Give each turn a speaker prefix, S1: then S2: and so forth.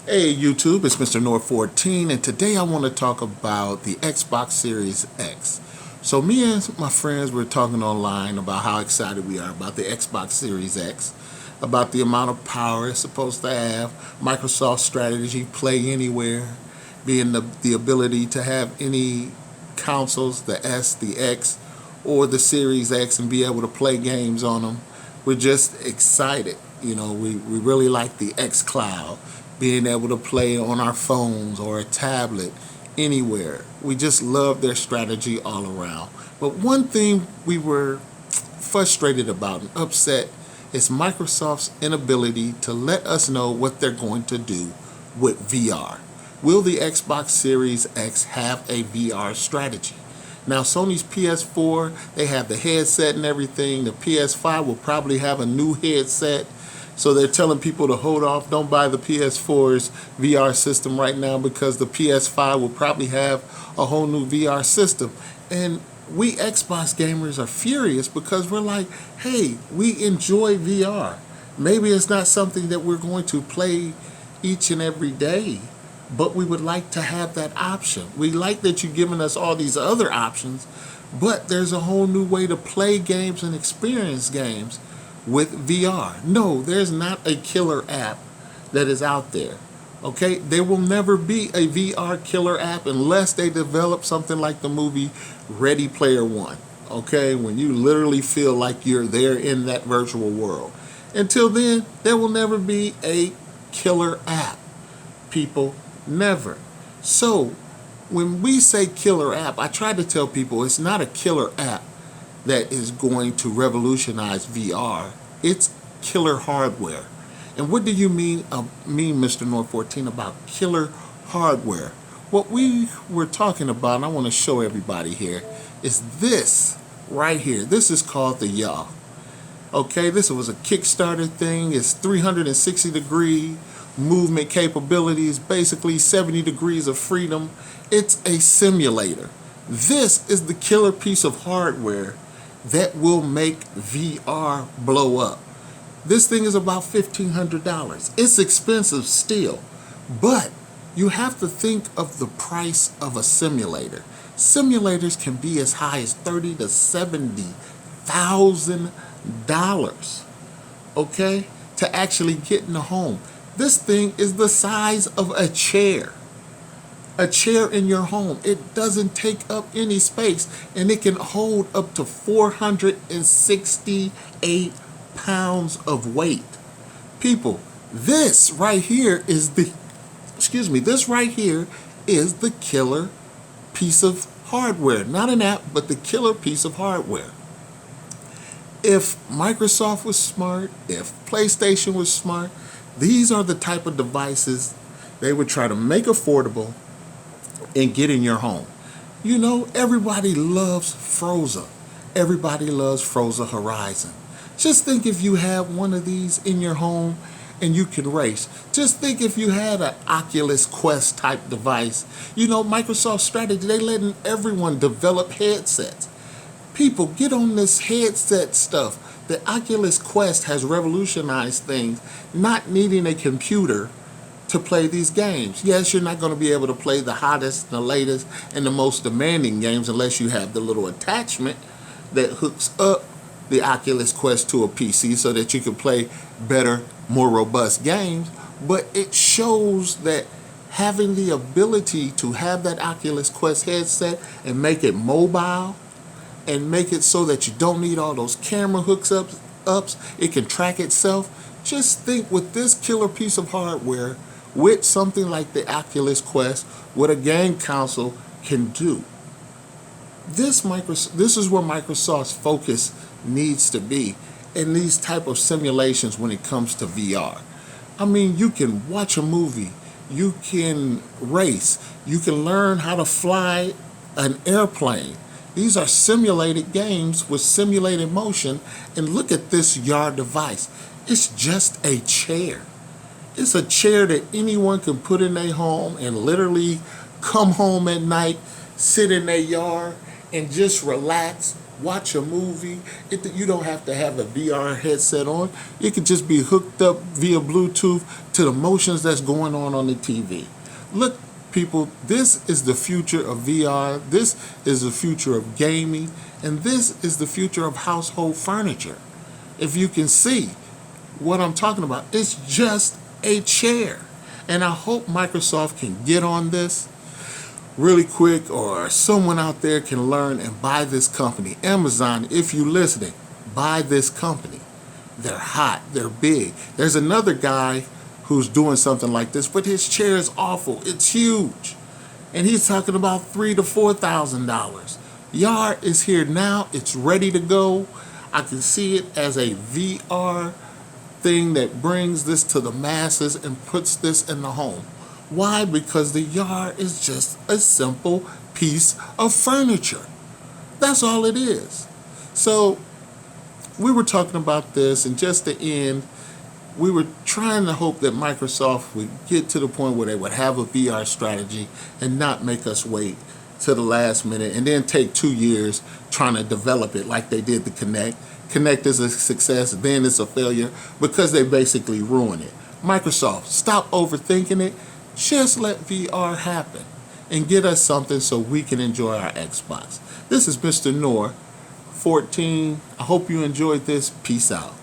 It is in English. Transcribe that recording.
S1: Hey YouTube, it's Mr. Nord14, and today I want to talk about the Xbox Series X. So me and my friends were talking online about how excited we are about the Xbox Series X, about the amount of power it's supposed to have, Microsoft's strategy, play anywhere, being the ability to have any consoles, the S, the X, or the Series X, and be able to play games on them. We're just excited. We really like the X Cloud, being able to play on our phones or a tablet anywhere. We just love their strategy all around. But one thing we were frustrated about and upset is Microsoft's inability to let us know what they're going to do with VR. Will the Xbox Series X have a VR strategy? Now, Sony's PS4, they have the headset and everything. The PS5 will probably have a new headset. So they're telling people to hold off, don't buy the PS4's VR system right now because the PS5 will probably have a whole new VR system. And we Xbox gamers are furious because we're like, hey, we enjoy VR. Maybe it's not something that we're going to play each and every day, but we would like to have that option. We like that you've given us all these other options, but there's a whole new way to play games and experience games with VR. No, there's not a killer app that is out there. Okay, there will never be a VR killer app unless they develop something like the movie Ready Player One. Okay, when you literally feel like you're there in that virtual world. Until then, there will never be a killer app. People, never. So, when we say killer app, I try to tell people it's not a killer app that is going to revolutionize VR. It's killer hardware. And what do you mean, Mr. North 14, about killer hardware? What we were talking about, and I want to show everybody here, is this right here. This is called the Yaw. Okay, this was a Kickstarter thing. It's 360-degree movement capabilities, basically 70 degrees of freedom. It's a simulator. This is the killer piece of hardware that will make VR blow up. This thing is about $1,500. It's expensive still, but you have to think of the price of a simulator. Simulators can be as high as $30,000 to $70,000, okay, to actually get in the home. This thing is the size of a chair. A chair in your home. It doesn't take up any space, and it can hold up to 468 pounds of weight. People, this right here is the killer piece of hardware. Not an app, but the killer piece of hardware. If Microsoft was smart, if PlayStation was smart, these are the type of devices they would try to make affordable and get in your home. You know, everybody loves Forza. Everybody loves Forza Horizon. Just think if you had one of these in your home and you could race. Just think if you had an Oculus Quest type device. You know, Microsoft's strategy, they letting everyone develop headsets. People, get on this headset stuff. The Oculus Quest has revolutionized things, not needing a computer to play these games. Yes, you're not going to be able to play the hottest, the latest, and the most demanding games unless you have the little attachment that hooks up the Oculus Quest to a PC so that you can play better, more robust games. But it shows that having the ability to have that Oculus Quest headset and make it mobile and make it so that you don't need all those camera hooks ups, it can track itself. Just think with this killer piece of hardware, with something like the Oculus Quest, what a game console can do. This is where Microsoft's focus needs to be in these type of simulations when it comes to VR. I mean, you can watch a movie, you can race, you can learn how to fly an airplane. These are simulated games with simulated motion, and look at this Yard device. It's just a chair. It's a chair that anyone can put in their home and literally come home at night, sit in their yard, and just relax watch a movie. You don't have to have a VR headset on. It could just be hooked up via Bluetooth to the motions that's going on the TV. Look, people, this is the future of VR. This is the future of gaming. And this is the future of household furniture. If you can see what I'm talking about, it's just a chair. And I hope Microsoft can get on this really quick, or someone out there can learn and buy this company. Amazon, if you're listening, buy this company. They're hot, they're big. There's another guy who's doing something like this, but his chair is awful. It's huge. And he's talking about $3,000 to $4,000. Yar is here now. It's ready to go. I can see it as a VR thing that brings this to the masses and puts this in the home. Why? Because the Yar is just a simple piece of furniture. That's all it is. So we were talking about this, and just to end, we were trying to hope that Microsoft would get to the point where they would have a VR strategy and not make us wait to the last minute and then take 2 years trying to develop it like they did the Kinect. Kinect is a success, then it's a failure because they basically ruin it. Microsoft, stop overthinking it. Just let VR happen and get us something so we can enjoy our Xbox. This is Mr. Noor 14. I hope you enjoyed this. Peace out.